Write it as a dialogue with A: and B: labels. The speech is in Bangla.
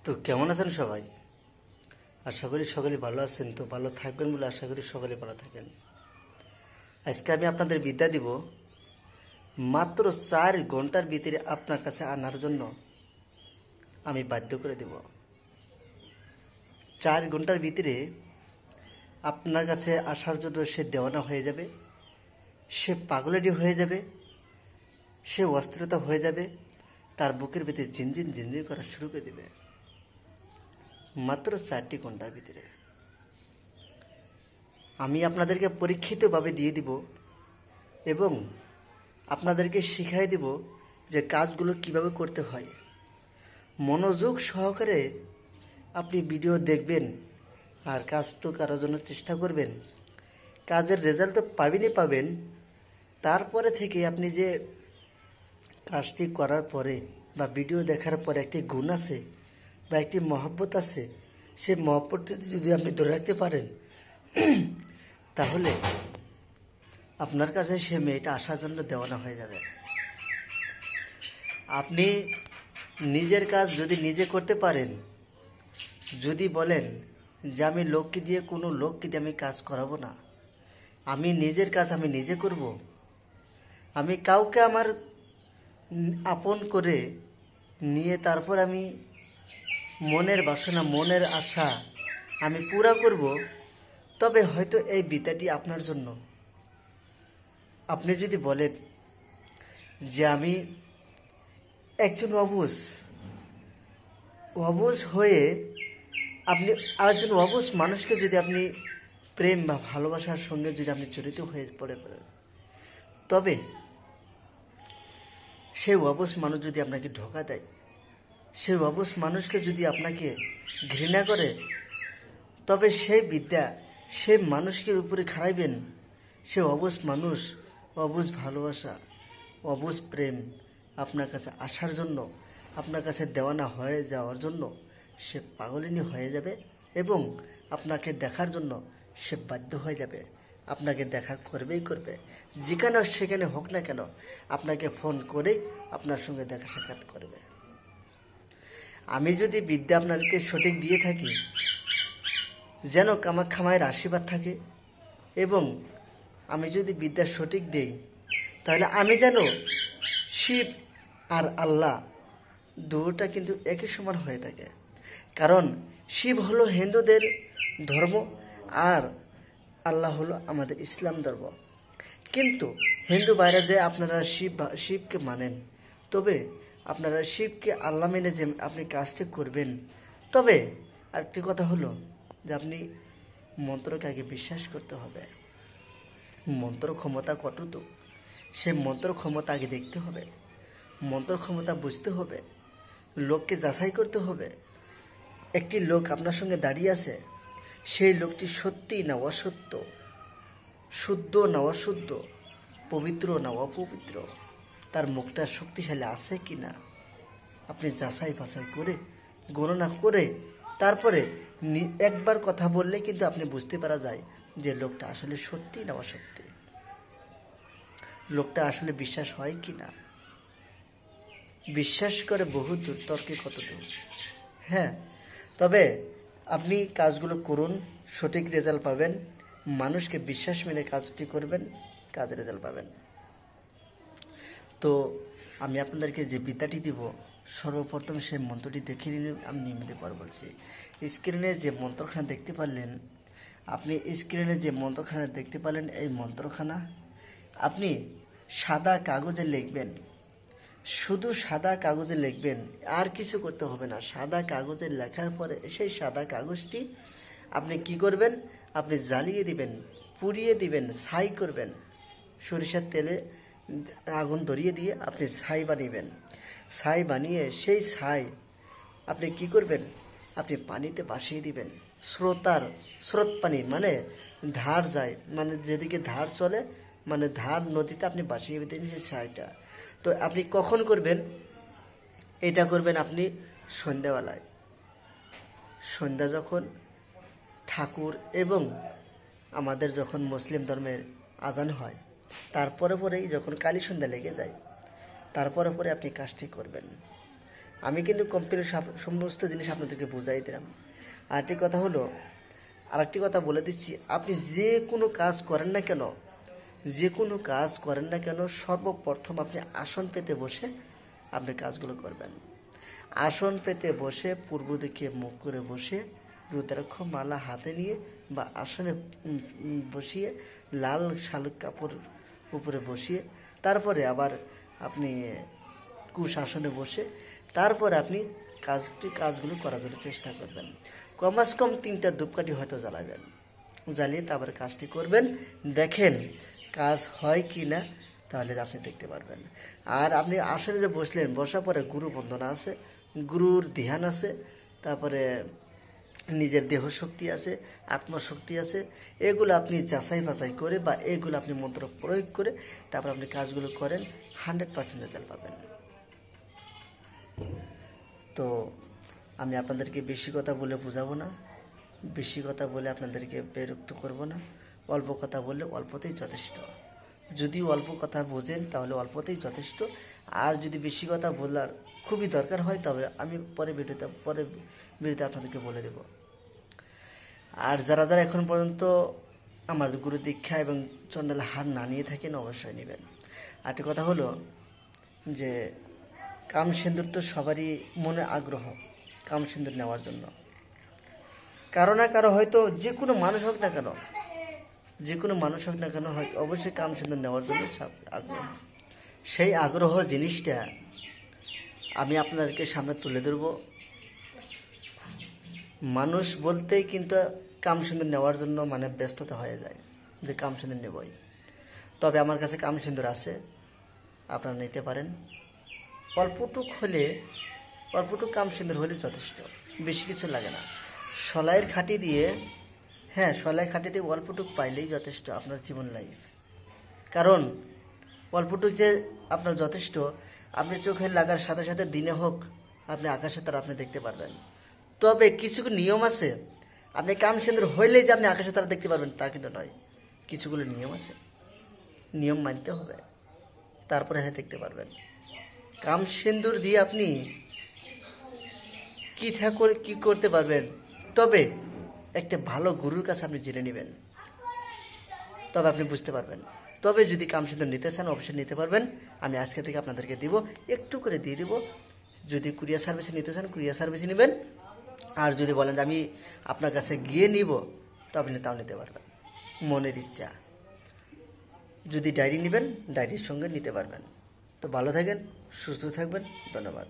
A: তো কেমন আছেন সবাই? আশা করি সকলে ভালো আছেন। তো ভালো থাকবেন বলে আশা করি সকলে ভালো থাকেন। আজকে আমি আপনাদের বিদ্যা দিব মাত্র 4 ঘন্টার ভিতরে আপনার কাছে আনার জন্য আমি বাধ্য করে দেব। 4 ঘন্টার ভিতরে আপনার কাছে আসার জন্য সে দেওয়ানা হয়ে যাবে, সে পাগলাডি হয়ে যাবে, সে অস্থিরতা হয়ে যাবে, তার বুকের ভিতরে ঝিনঝিন ঝিনঝিন করা শুরু করে দেবে মাত্র 4টি ঘন্টার ভিতরে। আমি আপনাদেরকে পরীক্ষিতভাবে দিয়ে দিব এবং আপনাদেরকে শিখাই দিব যে কাজগুলো কিভাবে করতে হয়। মনোযোগ সহকারে আপনি ভিডিও দেখবেন আর কাজটা করার জন্য চেষ্টা করবেন। কাজের রেজাল্ট তো পাবেনই পাবেন, তারপরে থেকে আপনি যে কাজটি করার পরে বা ভিডিও দেখার পরে একটি গুণ আছে বা একটি মহব্বত আছে, সেই মহব্বতটি যদি আপনি ধরে রাখতে পারেন তাহলে আপনার কাছে সে মেয়েটা আসার জন্য দেওয়ানা হয়ে যাবে। আপনি নিজের কাজ যদি নিজে করতে পারেন, যদি বলেন যে আমি লোককে দিয়ে কোনো লোককে দিয়ে আমি কাজ করাবো না, আমি নিজের কাজ আমি নিজে করব, আমি কাউকে আমার আপন করে নিয়ে তারপর আমি মনের বাসনা মনের আশা আমি পুরা করব, তবে হয়তো এই বিদ্যাটি আপনার জন্য। আপনি যদি বলেন যে আমি একজন অবুঝ হয়ে আপনি আরেকজন অবুঝ মানুষকে যদি আপনি প্রেম বা ভালোবাসার সঙ্গে যদি আপনি জড়িত হয়ে পড়েন, তবে সেই অবুঝ মানুষ যদি আপনাকে ধোঁকা দেয়, সেই অবুঝ মানুষকে যদি আপনাকে ঘৃণা করে, তবে সেই বিদ্যা সেই মানুষকে উপরে খাড়াইবেন। সে অবুঝ মানুষ, অবুঝ ভালোবাসা, অবুঝ প্রেম আপনার কাছে আসার জন্য, আপনার কাছে দেওয়ানা হয়ে যাওয়ার জন্য সে পাগলিনী হয়ে যাবে এবং আপনাকে দেখার জন্য সে বাধ্য হয়ে যাবে। আপনাকে দেখা করবেই করবে, যেখানে সেখানে হোক না কেন আপনাকে ফোন করেই আপনার সঙ্গে দেখা সাক্ষাৎ করবে। আমি যদি বিদ্যা আপনাদেরকে সঠিক দিয়ে থাকি, যেন কামাখ্যা মায়ের আশীর্বাদ থাকে, এবং আমি যদি বিদ্যা সঠিক দেই তাহলে আমি যেন শিব আর আল্লাহ দুটা কিন্তু একই সমান হয়ে থাকে। কারণ শিব হলো হিন্দুদের ধর্ম আর আল্লাহ হলো আমাদের ইসলাম ধর্ম। কিন্তু হিন্দু বাইরে যে আপনারা শিবকে মানেন, তবে আপনারা শিবকে আল্লাহ মেনে যে আপনি কাজটি করবেন, তবে আরেকটি কথা হলো যে আপনি মন্ত্রকে আগে বিশ্বাস করতে হবে। মন্ত্র ক্ষমতা কতটুকু সে মন্ত্র ক্ষমতা আগে দেখতে হবে, মন্ত্র ক্ষমতা বুঝতে হবে, লোককে যাচাই করতে হবে। একটি লোক আপনার সঙ্গে দাঁড়িয়ে আছে, সেই লোকটি সত্যি না অসত্য, শুদ্ধ না অশুদ্ধ, পবিত্র না অপবিত্র, তার মুখটা শক্তিশালী আছে কি না, আপনি যাচাই বাছাই করে গণনা করে তারপরে একবার কথা বললে কিন্তু আপনি বুঝতে পারা যায় যে লোকটা আসলে সত্যি না অসত্যি, লোকটা আসলে বিশ্বাস হয় কি না। বিশ্বাস করে বহু দূর, তর্কে কত দূর। হ্যাঁ, তবে আপনি কাজগুলো করুন, সঠিক রেজাল্ট পাবেন। মানুষকে বিশ্বাস মেনে কাজটি করবেন, কাজের রেজাল্ট পাবেন। তো আমি আপনাদেরকে যে বিদ্যাটি দিব, সর্বপ্রথম সেই মন্ত্রটি দেখে নিন। আমি নিয়মিত পর বলছি। স্ক্রিনে যে মন্ত্রখানা দেখতে পারলেন, আপনি স্ক্রিনে যে মন্ত্রখানা দেখতে পারলেন, এই মন্ত্রখানা আপনি সাদা কাগজে লিখবেন। শুধু সাদা কাগজে লিখবেন, আর কিছু করতে হবে না। সাদা কাগজে লেখার পরে সেই সাদা কাগজটি আপনি কি করবেন, আপনি জ্বালিয়ে দিবেন, পুড়িয়ে দিবেন, ছাই করবেন। সরিষার তেলে আগুন ধরিয়ে দিয়ে আপনি ছাই বানিয়েবেন। ছাই বানিয়ে সেই ছাই আপনি কি করবেন, আপনি পানিতে ভাসিয়ে দিবেন। স্রোত পানি মানে ধার যায়, মানে যেদিকে ধার চলে, মানে ধার নদীতে আপনি ভাসিয়ে দিবেন সেই ছাইটা। তো আপনি কখন করবেন, এটা করবেন আপনি সন্ধ্যাবেলায়। সন্ধ্যা যখন ঠাকুর এবং আমাদের যখন মুসলিম ধর্মের আজান হয়, তারপরে পরেই যখন কালী সন্ধ্যা লেগে যায়, তারপরে পরে আপনি কাজটি করবেন। আমি কিন্তু কোম্পানির সমস্ত জিনিস আপনাদেরকে বুঝাই দিলাম। আরেকটি কথা বলে দিচ্ছি, আপনি যে কোনো কাজ করেন না কেন সর্বপ্রথম আপনি আসন পেতে বসে আপনি কাজগুলো করবেন। আসন পেতে বসে পূর্ব দিকে মুখ করে বসে রুদ্রাক্ষ মালা হাতে নিয়ে বা আসনে বসিয়ে লাল শালুক কাপড় উপরে বসিয়ে তারপরে আবার আপনি কুশাসনে বসে তারপরে আপনি কাজগুলো করার জন্য চেষ্টা করবেন। কমাস কম 3টা ধূপকাঠি হয়তো জ্বালাবেন, জ্বালিয়ে তারপরে কাজটি করবেন। দেখেন কাজ হয় কি না, তাহলে আপনি দেখতে পারবেন। আর আপনি আসলে যে বসলেন, বসার পরে গুরু বন্দনা আছে, গুরুর ধ্যান আছে, তারপরে নিজের দেহ শক্তি আছে, আত্মশক্তি আছে, এগুলো আপনি যাচাই বাছাই করে বা এগুলো আপনি মন্ত্র প্রয়োগ করে তারপর আপনি কাজগুলো করেন, 100% রেজাল্ট পাবেন। তো আমি আপনাদেরকে বেশি কথা বলে বোঝাবো না, বেশি কথা বলে আপনাদেরকে বিরক্ত করব না। অল্প কথা বললে অল্পতেই যথেষ্ট। যদি অল্প কথা বোঝেন তাহলে অল্পতেই যথেষ্ট। আর যদি বেশি কথা বলার খুবই দরকার হয় তবে আমি পরে ভিডিওতে আপনাদেরকে বলে দেব। আর যারা এখন পর্যন্ত আমার গুরু দীক্ষা এবং চণ্ডাল হার না নিয়ে থাকেন অবশ্যই নেবেন। আরেকটি কথা হলো যে কামসিন্দুর তো সবারই মনে আগ্রহ কামসিন্দুর নেওয়ার জন্য। কারো না কারো হয়তো যে কোনো মানুষ হোক না কেন হয়তো অবশ্যই কামসিন্দুর নেওয়ার জন্য আগ্রহ। সেই আগ্রহ জিনিসটা আমি আপনাদেরকে সামনে তুলে ধরব। মানুষ বলতেই কিন্তু কামসিন্দুর নেওয়ার জন্য মানে ব্যস্ততা হয়ে যায় যে কামসিন্দুর নেবই। তবে আমার কাছে কামসিন্দুর আছে, আপনারা নিতে পারেন। অল্পটুক কামসিন্দুর হলে যথেষ্ট, বেশি কিছু লাগে না। সলাইয়ের খাঁটি দিয়ে অল্পটুক পাইলেই যথেষ্ট আপনার জীবন লাইফ। কারণ অল্পটুক যে আপনার যথেষ্ট, আপনি চোখের লাগার সাথে সাথে দিনে হোক আপনি আকাশে তারা আপনি দেখতে পারবেন। তবে কিছু নিয়ম আছে, আপনি কামসিন্দুর হইলেই যে আপনি আকাশে তারা দেখতে পারবেন তা কিন্তু নয়। কিছুগুলো নিয়ম আছে, নিয়ম মানতে হবে, তারপরে হ্যাঁ দেখতে পারবেন। কামসিন্দুর দিয়ে আপনি কি করতে পারবেন, তবে একটা ভালো গুরুর কাছে আপনি জেনে নেবেন, তবে আপনি বুঝতে পারবেন। তবে যদি কামসিন্দুর নিতে চান অবশ্যই নিতে পারবেন। আমি আজকে থেকে আপনাদেরকে দিব, একটু করে দিয়ে দিব। যদি কুরিয়ার সার্ভিসে নিতে চান কুরিয়ার সার্ভিসে নেবেন। আর যদি বলেন আমি আপনার কাছে গিয়ে নিব তো আপনি তাও নিতে পারবেন, মনের ইচ্ছা। যদি ডায়েরি নেবেন ডায়েরির সঙ্গে নিতে পারবেন। তো ভালো থাকেন, সুস্থ থাকবেন, ধন্যবাদ।